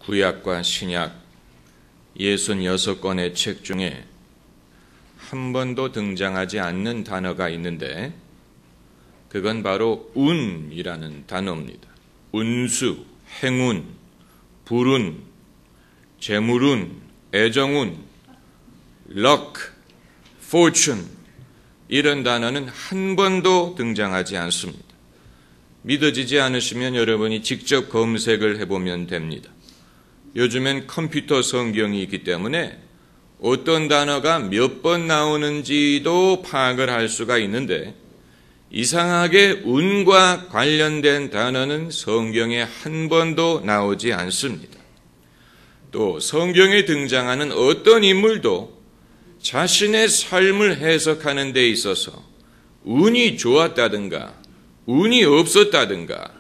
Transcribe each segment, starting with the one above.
구약과 신약 66권의 책 중에 한 번도 등장하지 않는 단어가 있는데 그건 바로 운이라는 단어입니다. 운수, 행운, 불운, 재물운, 애정운, luck, fortune 이런 단어는 한 번도 등장하지 않습니다. 믿어지지 않으시면 여러분이 직접 검색을 해보면 됩니다. 요즘엔 컴퓨터 성경이 있기 때문에 어떤 단어가 몇 번 나오는지도 파악을 할 수가 있는데 이상하게 운과 관련된 단어는 성경에 한 번도 나오지 않습니다. 또 성경에 등장하는 어떤 인물도 자신의 삶을 해석하는 데 있어서 운이 좋았다든가 운이 없었다든가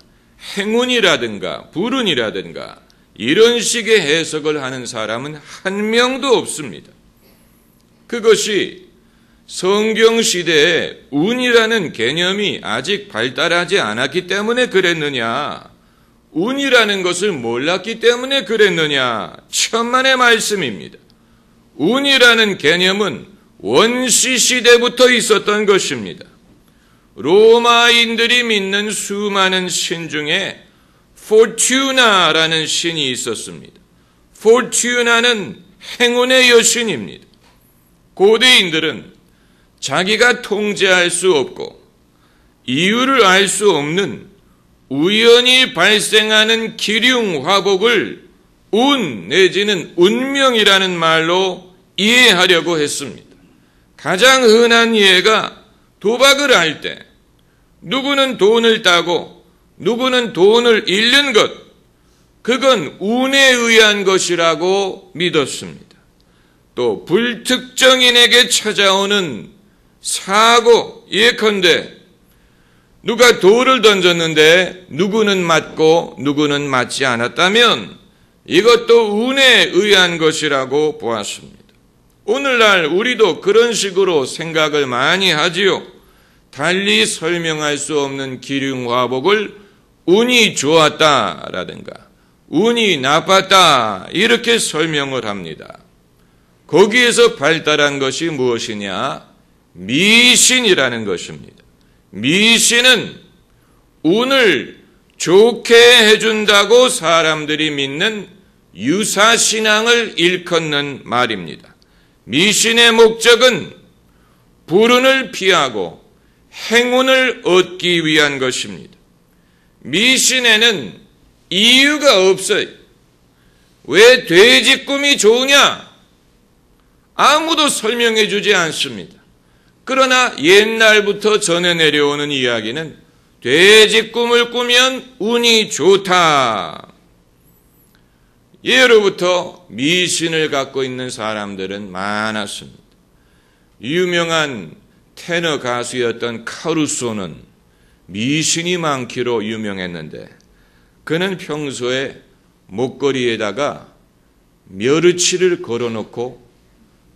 행운이라든가 불운이라든가 이런 식의 해석을 하는 사람은 한 명도 없습니다. 그것이 성경 시대에 운이라는 개념이 아직 발달하지 않았기 때문에 그랬느냐, 운이라는 것을 몰랐기 때문에 그랬느냐, 천만의 말씀입니다. 운이라는 개념은 원시 시대부터 있었던 것입니다. 로마인들이 믿는 수많은 신 중에 포르투나라는 신이 있었습니다. 포르투나는 행운의 여신입니다. 고대인들은 자기가 통제할 수 없고 이유를 알 수 없는 우연히 발생하는 기륭 화복을 운 내지는 운명이라는 말로 이해하려고 했습니다. 가장 흔한 예가 도박을 할 때 누구는 돈을 따고 누구는 돈을 잃는 것, 그건 운에 의한 것이라고 믿었습니다. 또 불특정인에게 찾아오는 사고, 예컨대 누가 돌을 던졌는데 누구는 맞고 누구는 맞지 않았다면 이것도 운에 의한 것이라고 보았습니다. 오늘날 우리도 그런 식으로 생각을 많이 하지요. 달리 설명할 수 없는 기륭화복을 운이 좋았다라든가 운이 나빴다 이렇게 설명을 합니다. 거기에서 발달한 것이 무엇이냐? 미신이라는 것입니다. 미신은 운을 좋게 해준다고 사람들이 믿는 유사신앙을 일컫는 말입니다. 미신의 목적은 불운을 피하고 행운을 얻기 위한 것입니다. 미신에는 이유가 없어요. 왜 돼지 꿈이 좋으냐? 아무도 설명해 주지 않습니다. 그러나 옛날부터 전해 내려오는 이야기는 돼지 꿈을 꾸면 운이 좋다. 예로부터 미신을 갖고 있는 사람들은 많았습니다. 유명한 테너 가수였던 카루소는 미신이 많기로 유명했는데 그는 평소에 목걸이에다가 멸치를 걸어놓고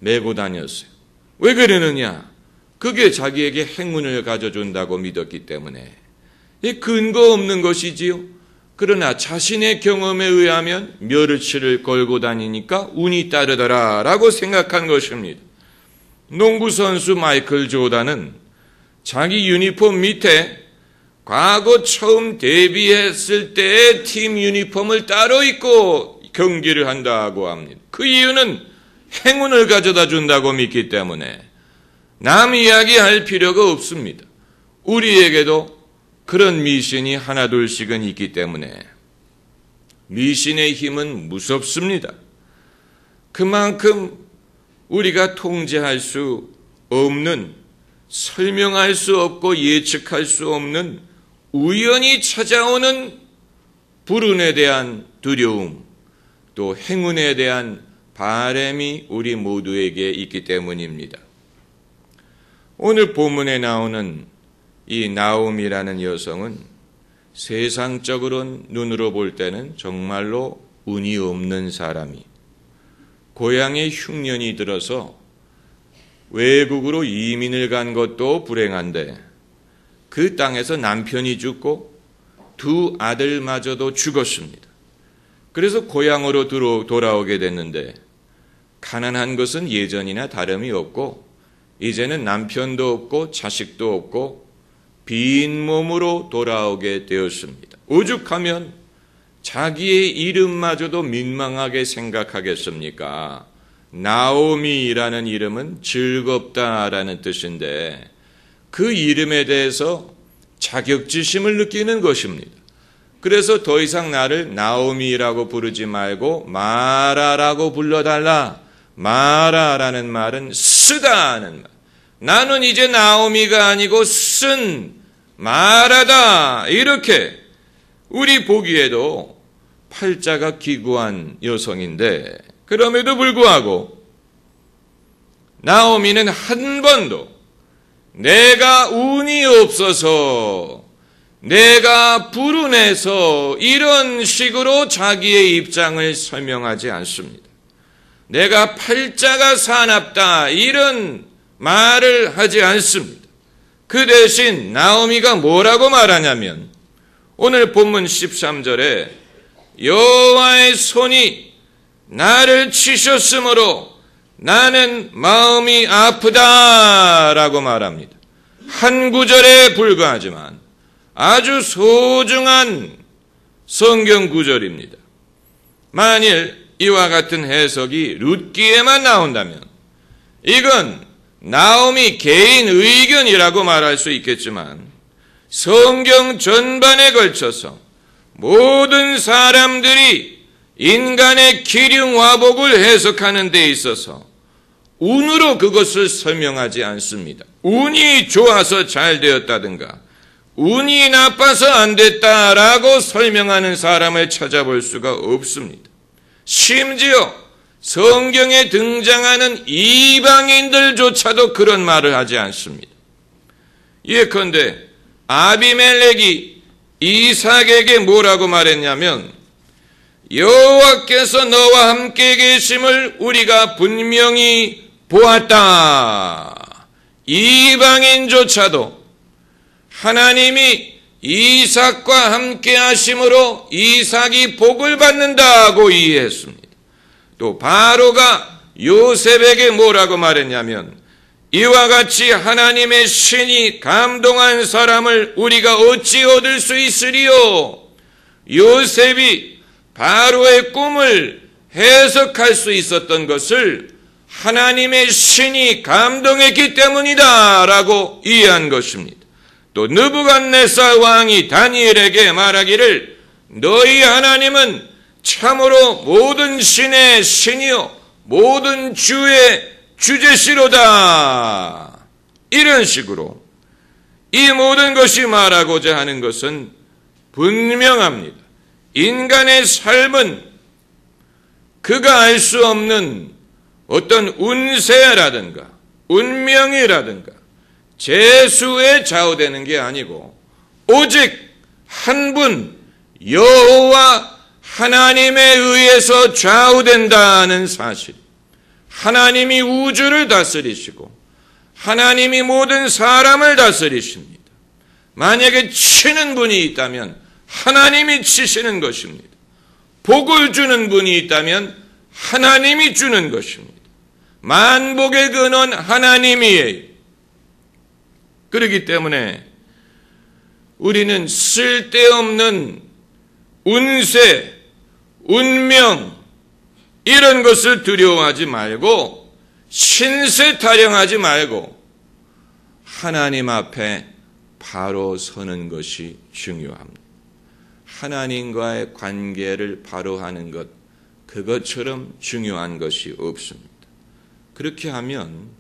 메고 다녔어요. 왜 그러느냐? 그게 자기에게 행운을 가져준다고 믿었기 때문에. 근거 없는 것이지요. 그러나 자신의 경험에 의하면 멸치를 걸고 다니니까 운이 따르더라 라고 생각한 것입니다. 농구선수 마이클 조던은 자기 유니폼 밑에 과거 처음 데뷔했을 때의 팀 유니폼을 따로 입고 경기를 한다고 합니다. 그 이유는 행운을 가져다 준다고 믿기 때문에 남 이야기할 필요가 없습니다. 우리에게도 그런 미신이 하나둘씩은 있기 때문에 미신의 힘은 무섭습니다. 그만큼 우리가 통제할 수 없는, 설명할 수 없고 예측할 수 없는 우연히 찾아오는 불운에 대한 두려움, 또 행운에 대한 바람이 우리 모두에게 있기 때문입니다. 오늘 본문에 나오는 이 나옴이라는 여성은 세상적으로 눈으로 볼 때는 정말로 운이 없는 사람이 고향에 흉년이 들어서 외국으로 이민을 간 것도 불행한데 그 땅에서 남편이 죽고 두 아들마저도 죽었습니다. 그래서 고향으로 돌아오게 됐는데 가난한 것은 예전이나 다름이 없고 이제는 남편도 없고 자식도 없고 빈 몸으로 돌아오게 되었습니다. 오죽하면 자기의 이름마저도 민망하게 생각하겠습니까? 나오미라는 이름은 즐겁다라는 뜻인데 그 이름에 대해서 자격지심을 느끼는 것입니다. 그래서 더 이상 나를 나오미라고 부르지 말고 마라라고 불러달라. 마라라는 말은 쓰다는 말. 나는 이제 나오미가 아니고 쓴 마라다. 이렇게 우리 보기에도 팔자가 기구한 여성인데 그럼에도 불구하고 나오미는 한 번도 내가 운이 없어서 내가 불운해서 이런 식으로 자기의 입장을 설명하지 않습니다. 내가 팔자가 사납다 이런 말을 하지 않습니다. 그 대신 나오미가 뭐라고 말하냐면 오늘 본문 13절에 여호와의 손이 나를 치셨으므로 나는 마음이 아프다라고 말합니다. 한 구절에 불과하지만 아주 소중한 성경 구절입니다. 만일 이와 같은 해석이 룻기에만 나온다면 이건 나오미 개인 의견이라고 말할 수 있겠지만 성경 전반에 걸쳐서 모든 사람들이 인간의 기륭화복을 해석하는 데 있어서 운으로 그것을 설명하지 않습니다. 운이 좋아서 잘 되었다든가 운이 나빠서 안 됐다라고 설명하는 사람을 찾아볼 수가 없습니다. 심지어 성경에 등장하는 이방인들조차도 그런 말을 하지 않습니다. 예컨대 아비멜렉이 이삭에게 뭐라고 말했냐면 여호와께서 너와 함께 계심을 우리가 분명히 보았다. 이방인조차도 하나님이 이삭과 함께 하심으로 이삭이 복을 받는다고 이해했습니다. 또 바로가 요셉에게 뭐라고 말했냐면 이와 같이 하나님의 신이 감동한 사람을 우리가 어찌 얻을 수 있으리요? 요셉이 바로의 꿈을 해석할 수 있었던 것을 하나님의 신이 감동했기 때문이다 라고 이해한 것입니다. 또 느부갓네살 왕이 다니엘에게 말하기를 너희 하나님은 참으로 모든 신의 신이요 모든 주의 주제시로다. 이런 식으로 이 모든 것이 말하고자 하는 것은 분명합니다. 인간의 삶은 그가 알 수 없는 어떤 운세라든가 운명이라든가 재수에 좌우되는 게 아니고 오직 한 분 여호와 하나님에 의해서 좌우된다는 사실. 하나님이 우주를 다스리시고 하나님이 모든 사람을 다스리십니다. 만약에 치는 분이 있다면 하나님이 치시는 것입니다. 복을 주는 분이 있다면 하나님이 주는 것입니다. 만복의 근원 하나님이에요. 그렇기 때문에 우리는 쓸데없는 운세, 운명 이런 것을 두려워하지 말고 신세 타령하지 말고 하나님 앞에 바로 서는 것이 중요합니다. 하나님과의 관계를 바로 하는 것, 그것처럼 중요한 것이 없습니다. 그렇게 하면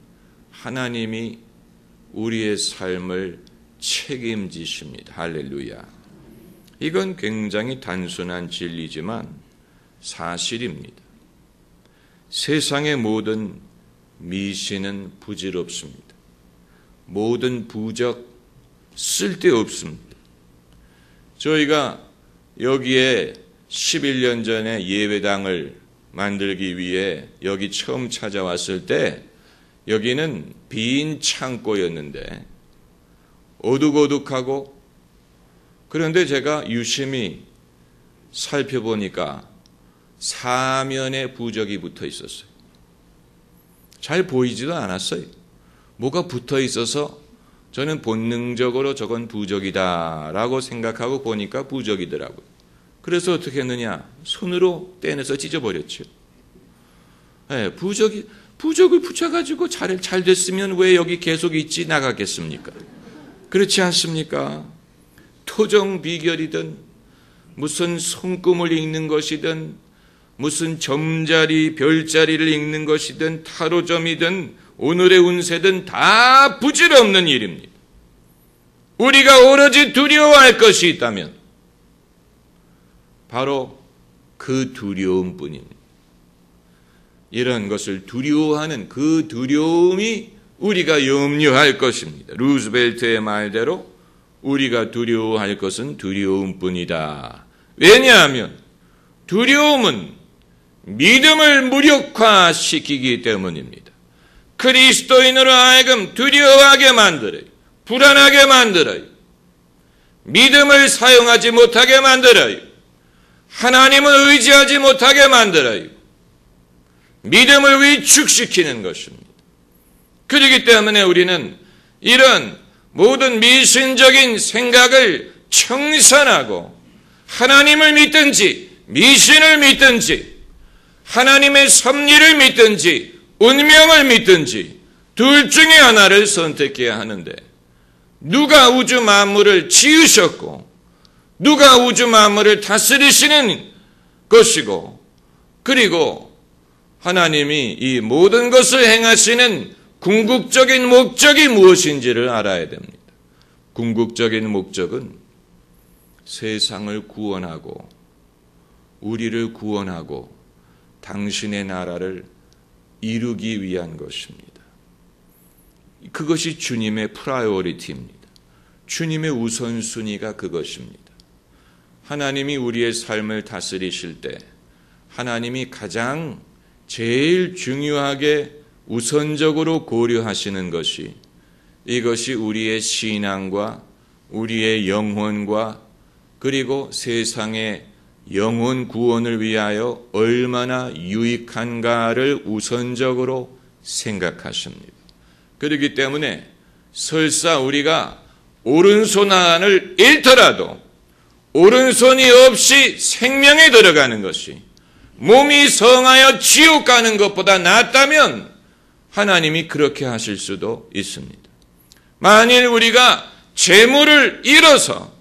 하나님이 우리의 삶을 책임지십니다. 할렐루야. 이건 굉장히 단순한 진리지만 사실입니다. 세상의 모든 미신은 부질없습니다. 모든 부적 쓸데없습니다. 저희가 여기에 11년 전에 예배당을 만들기 위해 여기 처음 찾아왔을 때 여기는 빈 창고였는데 어둑어둑하고 그런데 제가 유심히 살펴보니까 사면에 부적이 붙어 있었어요. 잘 보이지도 않았어요. 뭐가 붙어 있어서 저는 본능적으로 저건 부적이다라고 생각하고 보니까 부적이더라고요. 그래서 어떻게 했느냐? 손으로 떼내서 찢어버렸죠. 네, 부적을 붙여가지고 잘 됐으면 왜 여기 계속 있지 나가겠습니까? 그렇지 않습니까? 토정 비결이든 무슨 손금을 읽는 것이든 무슨 점자리, 별자리를 읽는 것이든 타로점이든 오늘의 운세든 다 부질없는 일입니다. 우리가 오로지 두려워할 것이 있다면 바로 그 두려움뿐입니다. 이런 것을 두려워하는 그 두려움이 우리가 염려할 것입니다. 루즈벨트의 말대로 우리가 두려워할 것은 두려움뿐이다. 왜냐하면 두려움은 믿음을 무력화시키기 때문입니다. 그리스도인으로 하여금 두려워하게 만들어요. 불안하게 만들어요. 믿음을 사용하지 못하게 만들어요. 하나님을 의지하지 못하게 만들어요. 믿음을 위축시키는 것입니다. 그렇기 때문에 우리는 이런 모든 미신적인 생각을 청산하고 하나님을 믿든지 미신을 믿든지 하나님의 섭리를 믿든지 운명을 믿든지 둘 중에 하나를 선택해야 하는데 누가 우주 만물을 지으셨고 누가 우주 만물을 다스리시는 것이고 그리고 하나님이 이 모든 것을 행하시는 궁극적인 목적이 무엇인지를 알아야 됩니다. 궁극적인 목적은 세상을 구원하고 우리를 구원하고 당신의 나라를 이루기 위한 것입니다. 그것이 주님의 프라이오리티입니다. 주님의 우선순위가 그것입니다. 하나님이 우리의 삶을 다스리실 때 하나님이 가장 제일 중요하게 우선적으로 고려하시는 것이 이것이 우리의 신앙과 우리의 영혼과 그리고 세상의 영혼 구원을 위하여 얼마나 유익한가를 우선적으로 생각하십니다. 그렇기 때문에 설사 우리가 오른손 하나를 잃더라도 오른손이 없이 생명에 들어가는 것이 몸이 성하여 지옥 가는 것보다 낫다면 하나님이 그렇게 하실 수도 있습니다. 만일 우리가 재물을 잃어서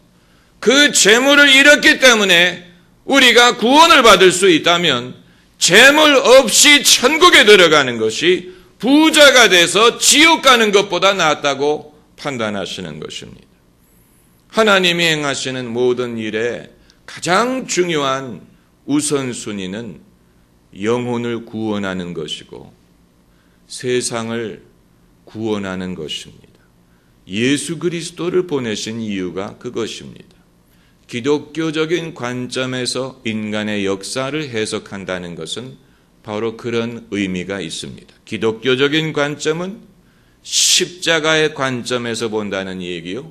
그 재물을 잃었기 때문에 우리가 구원을 받을 수 있다면 재물 없이 천국에 들어가는 것이 부자가 돼서 지옥 가는 것보다 낫다고 판단하시는 것입니다. 하나님이 행하시는 모든 일에 가장 중요한 우선순위는 영혼을 구원하는 것이고 세상을 구원하는 것입니다. 예수 그리스도를 보내신 이유가 그것입니다. 기독교적인 관점에서 인간의 역사를 해석한다는 것은 바로 그런 의미가 있습니다. 기독교적인 관점은 십자가의 관점에서 본다는 얘기요.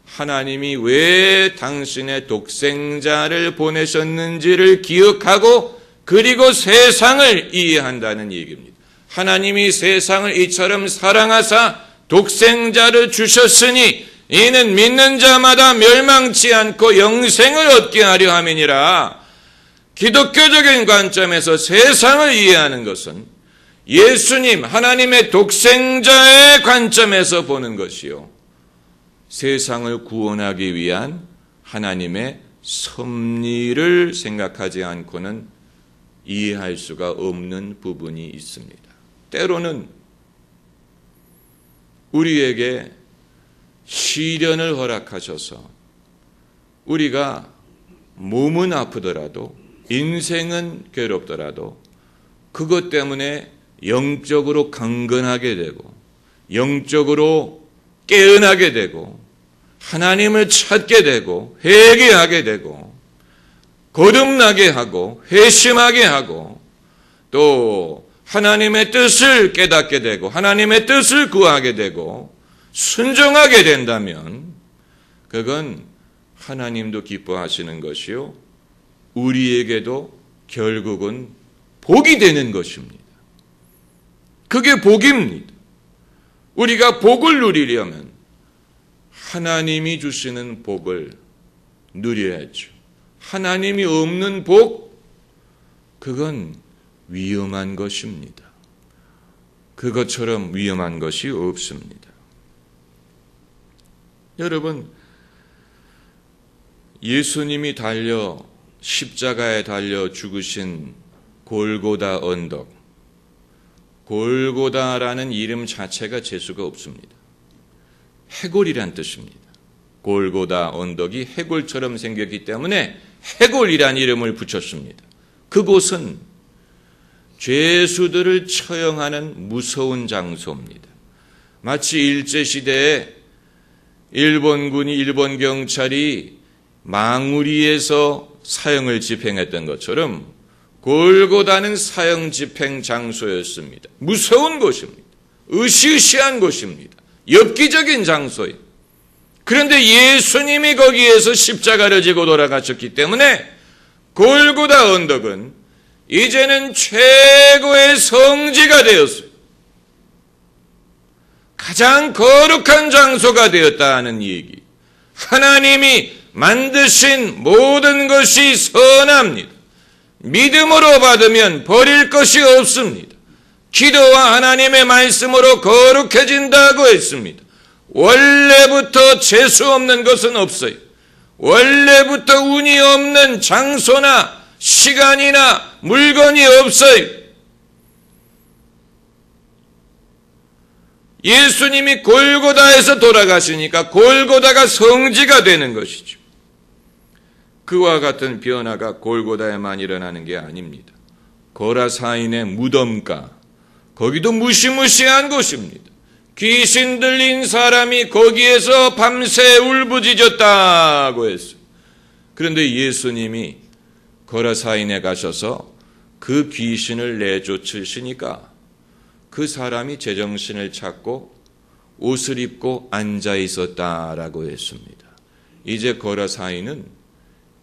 하나님이 왜 당신의 독생자를 보내셨는지를 기억하고 그리고 세상을 이해한다는 얘기입니다. 하나님이 세상을 이처럼 사랑하사 독생자를 주셨으니 이는 믿는 자마다 멸망치 않고 영생을 얻게 하려 함이니라. 기독교적인 관점에서 세상을 이해하는 것은 예수님 하나님의 독생자의 관점에서 보는 것이요 세상을 구원하기 위한 하나님의 섭리를 생각하지 않고는 이해할 수가 없는 부분이 있습니다. 때로는 우리에게 시련을 허락하셔서 우리가 몸은 아프더라도 인생은 괴롭더라도 그것 때문에 영적으로 강건하게 되고 영적으로 깨어나게 되고 하나님을 찾게 되고 회개하게 되고 거듭나게 하고 회심하게 하고 또 하나님의 뜻을 깨닫게 되고 하나님의 뜻을 구하게 되고 순종하게 된다면 그건 하나님도 기뻐하시는 것이요 우리에게도 결국은 복이 되는 것입니다. 그게 복입니다. 우리가 복을 누리려면 하나님이 주시는 복을 누려야죠. 하나님이 없는 복, 그건 위험한 것입니다. 그것처럼 위험한 것이 없습니다. 여러분, 예수님이 십자가에 달려 죽으신 골고다 언덕, 골고다라는 이름 자체가 재수가 없습니다. 해골이란 뜻입니다. 골고다 언덕이 해골처럼 생겼기 때문에 해골이란 이름을 붙였습니다. 그곳은 죄수들을 처형하는 무서운 장소입니다. 마치 일제시대에 일본 경찰이 망우리에서 사형을 집행했던 것처럼 골고다는 사형 집행 장소였습니다. 무서운 곳입니다. 으시으시한 곳입니다. 엽기적인 장소예요. 그런데 예수님이 거기에서 십자가를 지고 돌아가셨기 때문에 골고다 언덕은 이제는 최고의 성지가 되었어요. 가장 거룩한 장소가 되었다는 얘기. 하나님이 만드신 모든 것이 선합니다. 믿음으로 받으면 버릴 것이 없습니다. 기도와 하나님의 말씀으로 거룩해진다고 했습니다. 원래부터 재수 없는 것은 없어요. 원래부터 운이 없는 장소나 시간이나 물건이 없어요. 예수님이 골고다에서 돌아가시니까 골고다가 성지가 되는 것이죠. 그와 같은 변화가 골고다에만 일어나는 게 아닙니다. 거라사인의 무덤가, 거기도 무시무시한 곳입니다. 귀신 들린 사람이 거기에서 밤새 울부짖었다고 했어요. 그런데 예수님이 거라사인에 가셔서 그 귀신을 내쫓으시니까 그 사람이 제정신을 찾고 옷을 입고 앉아 있었다라고 했습니다. 이제 거라사인은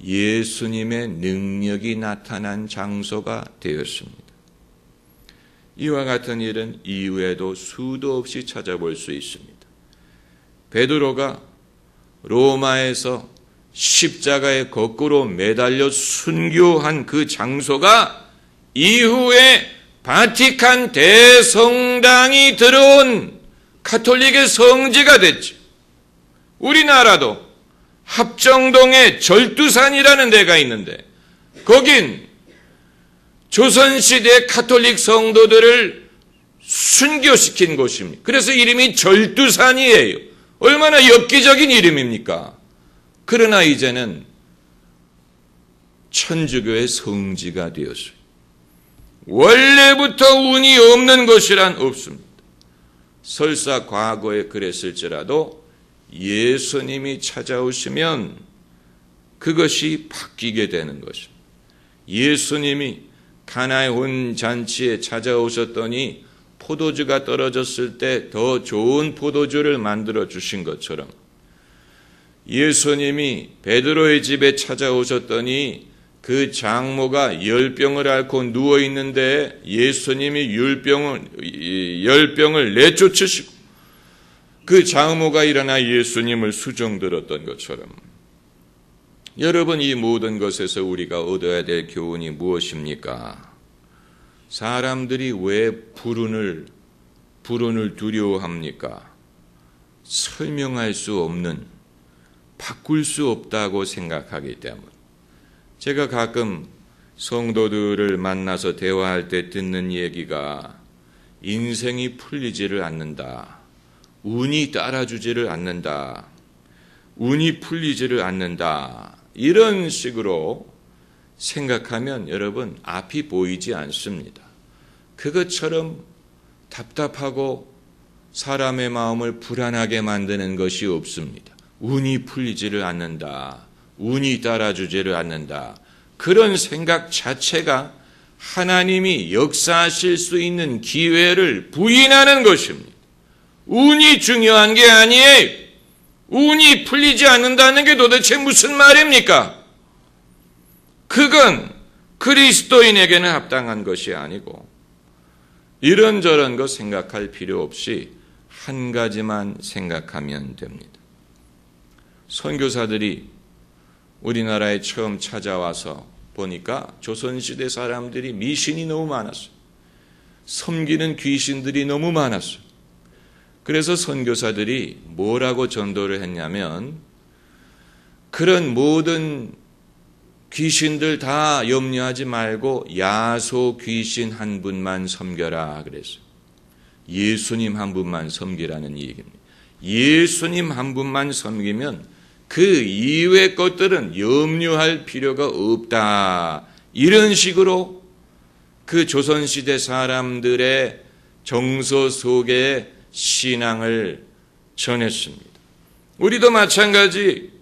예수님의 능력이 나타난 장소가 되었습니다. 이와 같은 일은 이후에도 수도 없이 찾아볼 수 있습니다. 베드로가 로마에서 십자가에 거꾸로 매달려 순교한 그 장소가 이후에 바티칸 대성당이 들어온 가톨릭의 성지가 됐죠. 우리나라도 합정동에 절두산이라는 데가 있는데 거긴 조선시대 가톨릭 성도들을 순교시킨 곳입니다. 그래서 이름이 절두산이에요. 얼마나 엽기적인 이름입니까? 그러나 이제는 천주교의 성지가 되었어요. 원래부터 운이 없는 것이란 없습니다. 설사 과거에 그랬을지라도 예수님이 찾아오시면 그것이 바뀌게 되는 것입니다. 예수님이 가나의 혼잔치에 찾아오셨더니 포도주가 떨어졌을 때 더 좋은 포도주를 만들어 주신 것처럼 예수님이 베드로의 집에 찾아오셨더니 그 장모가 열병을 앓고 누워있는데 예수님이 열병을 내쫓으시고 그 장모가 일어나 예수님을 수종들었던 것처럼 여러분, 이 모든 것에서 우리가 얻어야 될 교훈이 무엇입니까? 사람들이 왜 불운을 두려워합니까? 설명할 수 없는, 바꿀 수 없다고 생각하기 때문. 제가 가끔 성도들을 만나서 대화할 때 듣는 얘기가 인생이 풀리지를 않는다. 운이 따라주지를 않는다. 운이 풀리지를 않는다. 이런 식으로 생각하면 여러분 앞이 보이지 않습니다. 그것처럼 답답하고 사람의 마음을 불안하게 만드는 것이 없습니다. 운이 풀리지를 않는다. 운이 따라주지를 않는다. 그런 생각 자체가 하나님이 역사하실 수 있는 기회를 부인하는 것입니다. 운이 중요한 게 아니에요. 운이 풀리지 않는다는 게 도대체 무슨 말입니까? 그건 그리스도인에게는 합당한 것이 아니고 이런저런 거 생각할 필요 없이 한 가지만 생각하면 됩니다. 선교사들이 우리나라에 처음 찾아와서 보니까 조선시대 사람들이 미신이 너무 많았어요. 섬기는 귀신들이 너무 많았어요. 그래서 선교사들이 뭐라고 전도를 했냐면 그런 모든 귀신들 다 염려하지 말고 야소 귀신 한 분만 섬겨라 그랬어요. 예수님 한 분만 섬기라는 얘기입니다. 예수님 한 분만 섬기면 그 이외의 것들은 염려할 필요가 없다. 이런 식으로 그 조선시대 사람들의 정서 속에 신앙을 전했습니다. 우리도 마찬가지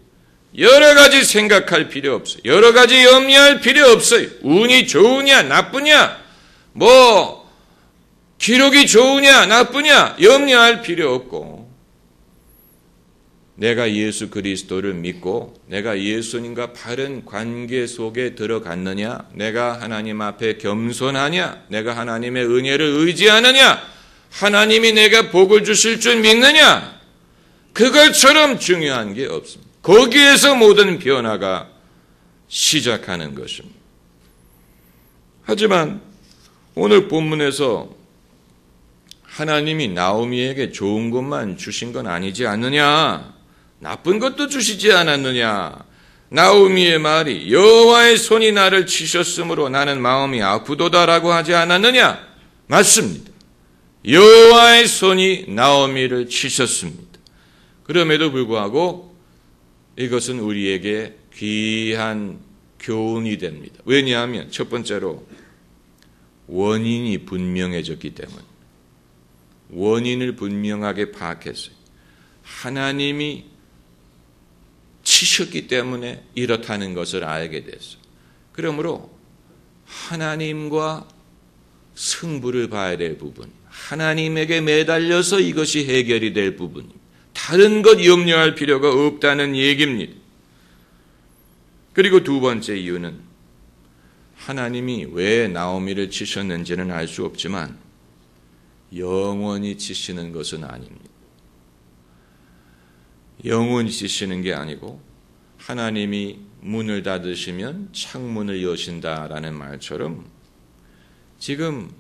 여러 가지 생각할 필요 없어요. 여러 가지 염려할 필요 없어요. 운이 좋으냐 나쁘냐 뭐 기록이 좋으냐 나쁘냐 염려할 필요 없고 내가 예수 그리스도를 믿고 내가 예수님과 바른 관계 속에 들어갔느냐 내가 하나님 앞에 겸손하냐 내가 하나님의 은혜를 의지하느냐 하나님이 내가 복을 주실 줄 믿느냐 그것처럼 중요한 게 없습니다. 거기에서 모든 변화가 시작하는 것입니다. 하지만 오늘 본문에서 하나님이 나오미에게 좋은 것만 주신 건 아니지 않느냐 나쁜 것도 주시지 않았느냐 나오미의 말이 여호와의 손이 나를 치셨으므로 나는 마음이 아프도다라고 하지 않았느냐 맞습니다. 여호와의 손이 나오미를 치셨습니다. 그럼에도 불구하고 이것은 우리에게 귀한 교훈이 됩니다. 왜냐하면 첫 번째로 원인이 분명해졌기 때문에 원인을 분명하게 파악했어요. 하나님이 치셨기 때문에 이렇다는 것을 알게 됐어요. 그러므로 하나님과 승부를 봐야 될 부분, 하나님에게 매달려서 이것이 해결이 될 부분입니다. 다른 것 염려할 필요가 없다는 얘기입니다. 그리고 두 번째 이유는 하나님이 왜 나오미를 치셨는지는 알 수 없지만 영원히 치시는 것은 아닙니다. 영원히 치시는 게 아니고 하나님이 문을 닫으시면 창문을 여신다라는 말처럼 지금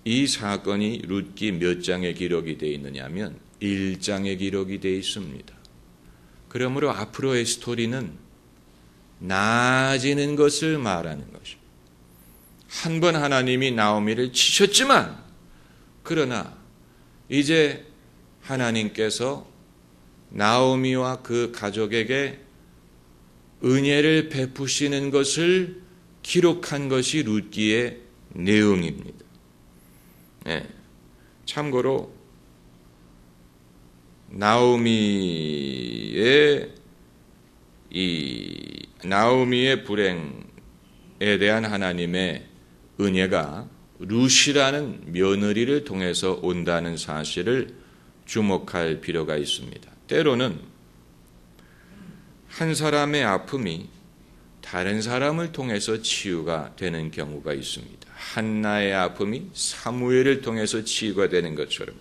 이 사건이 룻기 몇 장에 기록이 되어 있느냐면 1장에 기록이 되어 있습니다. 그러므로 앞으로의 스토리는 나아지는 것을 말하는 것입니다. 한 번 하나님이 나오미를 치셨지만 그러나 이제 하나님께서 나오미와 그 가족에게 은혜를 베푸시는 것을 기록한 것이 룻기의 내용입니다. 네. 참고로 나오미의 불행에 대한 하나님의 은혜가 룻이라는 며느리를 통해서 온다는 사실을 주목할 필요가 있습니다. 때로는 한 사람의 아픔이 다른 사람을 통해서 치유가 되는 경우가 있습니다. 한나의 아픔이 사무엘을 통해서 치유가 되는 것처럼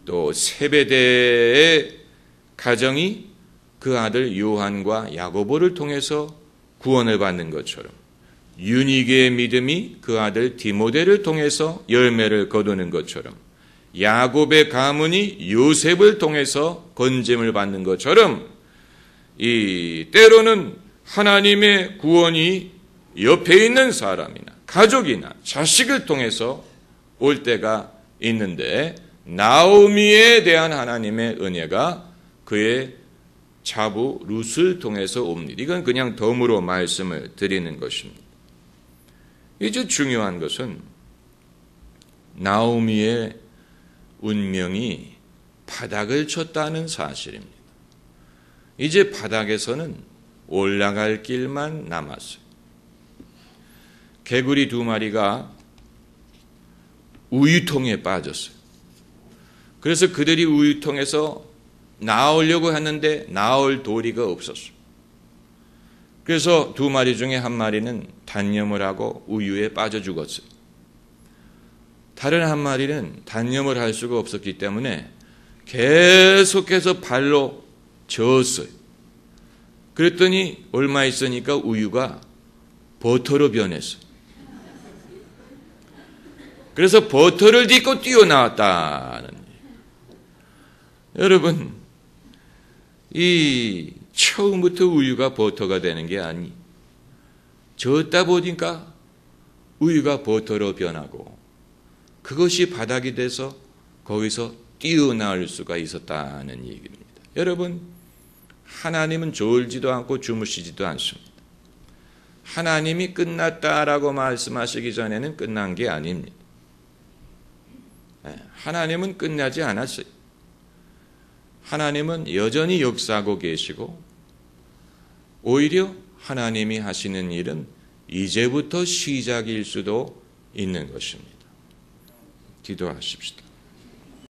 또 세베대의 가정이 그 아들 요한과 야고보를 통해서 구원을 받는 것처럼 유니게의 믿음이 그 아들 디모데를 통해서 열매를 거두는 것처럼 야곱의 가문이 요셉을 통해서 건짐을 받는 것처럼 때로는 하나님의 구원이 옆에 있는 사람이나 가족이나 자식을 통해서 올 때가 있는데 나오미에 대한 하나님의 은혜가 그의 자부 룻을 통해서 옵니다. 이건 그냥 덤으로 말씀을 드리는 것입니다. 이제 중요한 것은 나오미의 운명이 바닥을 쳤다는 사실입니다. 이제 바닥에서는 올라갈 길만 남았어요. 개구리 2마리가 우유통에 빠졌어요. 그래서 그들이 우유통에서 나오려고 했는데 나올 도리가 없었어요. 그래서 두 마리 중에 한 마리는 단념을 하고 우유에 빠져 죽었어요. 다른 한 마리는 단념을 할 수가 없었기 때문에 계속해서 발로 저었어요. 그랬더니 얼마 있으니까 우유가 버터로 변했어요. 그래서 버터를 딛고 뛰어나왔다는 얘기예요. 여러분, 이 처음부터 우유가 버터가 되는 게 아니, 저었다 보니까 우유가 버터로 변하고 그것이 바닥이 돼서 거기서 뛰어나올 수가 있었다는 얘기입니다. 여러분, 하나님은 졸지도 않고 주무시지도 않습니다. 하나님이 끝났다라고 말씀하시기 전에는 끝난 게 아닙니다. 하나님은 끝나지 않았어요. 하나님은 여전히 역사하고 계시고 오히려 하나님이 하시는 일은 이제부터 시작일 수도 있는 것입니다. 기도하십시다.